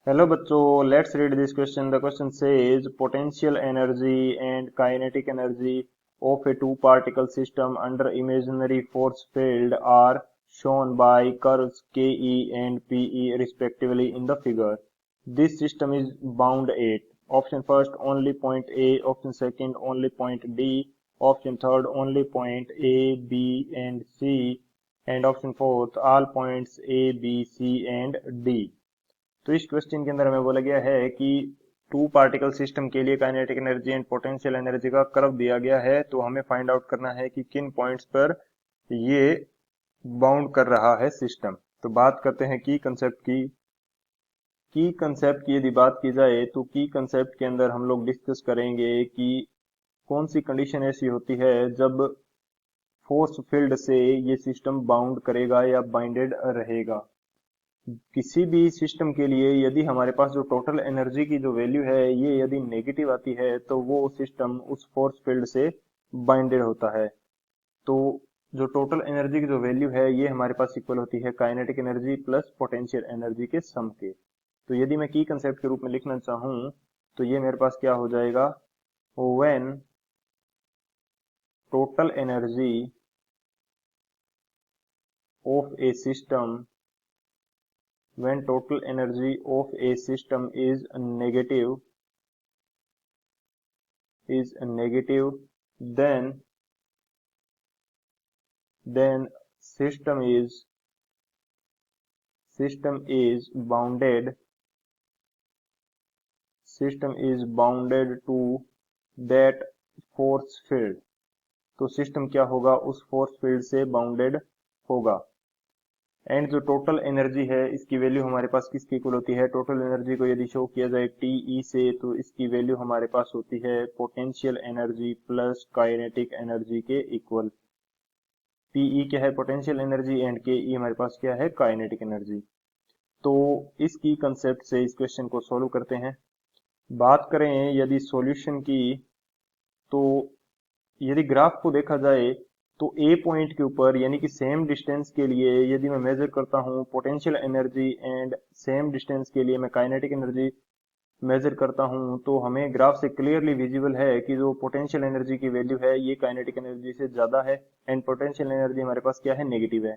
Hello बच्चों, let's read this question. The question says potential energy and kinetic energy of a two particle system under imaginary force field are shown by curves KE and PE respectively in the figure. This system is bound at option first only point A, option second only point D, option third only point A, B and C, and option fourth all points A, B, C and D. तो इस question के अंदर हमें बोला गया है कि to particle system के लिए kinetic energy and potential energy का कर्व दिया गया है। तो हमें फाइंड आउट करना है कि किन पॉइंट्स पर ये बाउंड कर रहा है सिस्टम। तो बात करते हैं की कंसेप्ट की यदि बात की जाए तो की कंसेप्ट के अंदर हम लोग डिस्कस करेंगे कि कौन सी कंडीशन ऐसी होती है जब फोर्स फील्ड से ये सिस्टम बाउंड करेगा या बाइंडेड रहेगा। किसी भी सिस्टम के लिए यदि हमारे पास जो टोटल एनर्जी की जो वैल्यू है ये यदि नेगेटिव आती है तो वो सिस्टम उस फोर्स फील्ड से बाइंडेड होता है। तो जो टोटल एनर्जी की जो वैल्यू है ये हमारे पास इक्वल होती है kinetic energy plus potential energy के सम के। तो यदि मैं की कंसेप्ट के रूप में लिखना चाहूं तो ये मेरे पास क्या हो जाएगा, when total energy of A system when total energy of a system is negative then system is bounded to that force field। तो सिस्टम क्या होगा, उस फोर्स फील्ड से बाउंडेड होगा। एंड जो टोटल एनर्जी है इसकी वैल्यू हमारे पास किसकी इक्वल होती है, टोटल एनर्जी को यदि शो किया जाए टीई से तो इसकी वैल्यू हमारे पास होती है potential energy plus kinetic energy के इक्वल। पीई क्या है, पोटेंशियल एनर्जी, एंड केई हमारे पास क्या है, काइनेटिक एनर्जी। तो इसकी कंसेप्ट से इस क्वेश्चन को सोल्व करते हैं। बात करें यदि सॉल्यूशन की, तो यदि ग्राफ को देखा जाए तो ए पॉइंट के ऊपर यानी कि सेम डिस्टेंस के लिए यदि मैं मेजर करता हूं potential energy and same distance के लिए मैं काइनेटिक एनर्जी मेजर करता हूं तो हमें ग्राफ से क्लियरली विजिबल है कि जो पोटेंशियल एनर्जी की वैल्यू है ये काइनेटिक एनर्जी से ज्यादा है एंड पोटेंशियल एनर्जी हमारे पास क्या है, नेगेटिव है।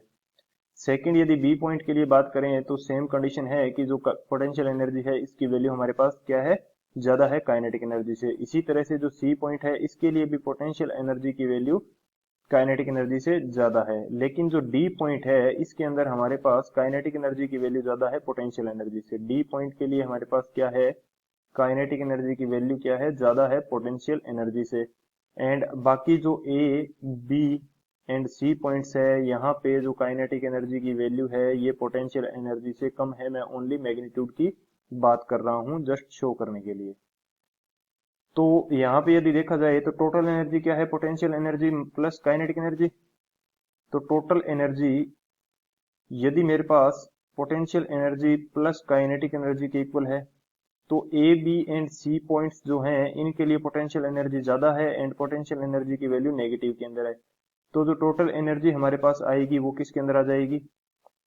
सेकंड यदि बी पॉइंट के लिए बात करें तो सेम कंडीशन है कि जो पोटेंशियल एनर्जी है इसकी वैल्यू हमारे पास क्या है, ज्यादा है काइनेटिक एनर्जी से। इसी तरह से जो सी पॉइंट है इसके लिए भी पोटेंशियल एनर्जी की वैल्यू काइनेटिक एनर्जी से ज्यादा है। लेकिन जो डी पॉइंट है इसके अंदर हमारे पास काइनेटिक एनर्जी की वैल्यू ज्यादा है पोटेंशियल एनर्जी से। डी पॉइंट के लिए हमारे पास क्या है, काइनेटिक एनर्जी की वैल्यू क्या है, ज्यादा है पोटेंशियल एनर्जी से। एंड बाकी जो A B and C points है यहाँ पे जो काइनेटिक एनर्जी की वैल्यू है ये पोटेंशियल एनर्जी से कम है। मैं ओनली मैग्नीट्यूड की बात कर रहा हूं जस्ट शो करने के लिए। तो यहाँ पे यदि देखा जाए तो टोटल एनर्जी क्या है, potential energy plus kinetic energy. तो टोटल एनर्जी यदि मेरे पास potential energy plus kinetic energy के इक्वल है तो A B and C points जो हैं इनके लिए पोटेंशियल एनर्जी ज्यादा है एंड पोटेंशियल एनर्जी की वैल्यू नेगेटिव के अंदर है। तो जो टोटल एनर्जी हमारे पास आएगी वो किसके अंदर आ जाएगी,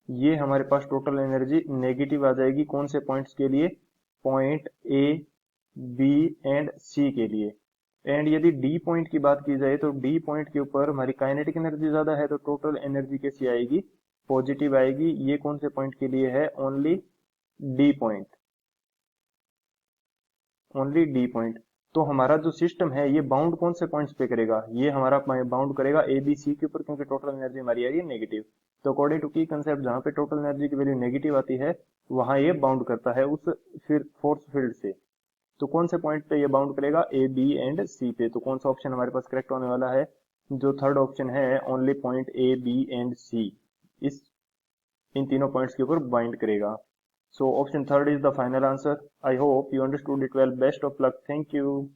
ये हमारे पास टोटल एनर्जी नेगेटिव आ जाएगी। कौन से पॉइंट्स के लिए, पॉइंट ए बी एंड सी के लिए। एंड यदि डी पॉइंट की बात की जाए तो डी पॉइंट के ऊपर हमारी काइनेटिक एनर्जी ज्यादा है तो टोटल एनर्जी कैसी आएगी, पॉजिटिव आएगी। ये कौन से पॉइंट के लिए है, only D point, only D point. तो हमारा जो सिस्टम है ये बाउंड कौन से पॉइंट्स पे करेगा, ये हमारा बाउंड करेगा ए बी सी के ऊपर क्योंकि टोटल एनर्जी हमारी आ रही है नेगेटिव। तो अकॉर्डिंग टू की कंसेप्ट जहां पे टोटल एनर्जी की वैल्यू नेगेटिव आती है वहां ये बाउंड करता है उस फिर फोर्स फील्ड से। तो कौन से पॉइंट पे ये बाउंड करेगा, ए बी एंड सी पे। तो कौन सा ऑप्शन हमारे पास करेक्ट होने वाला है, जो थर्ड ऑप्शन है only point A B and C, इस इन तीनों पॉइंट्स के ऊपर बाइंड करेगा। So option third is the final answer. I hope you understood it well. Best of luck, thank you.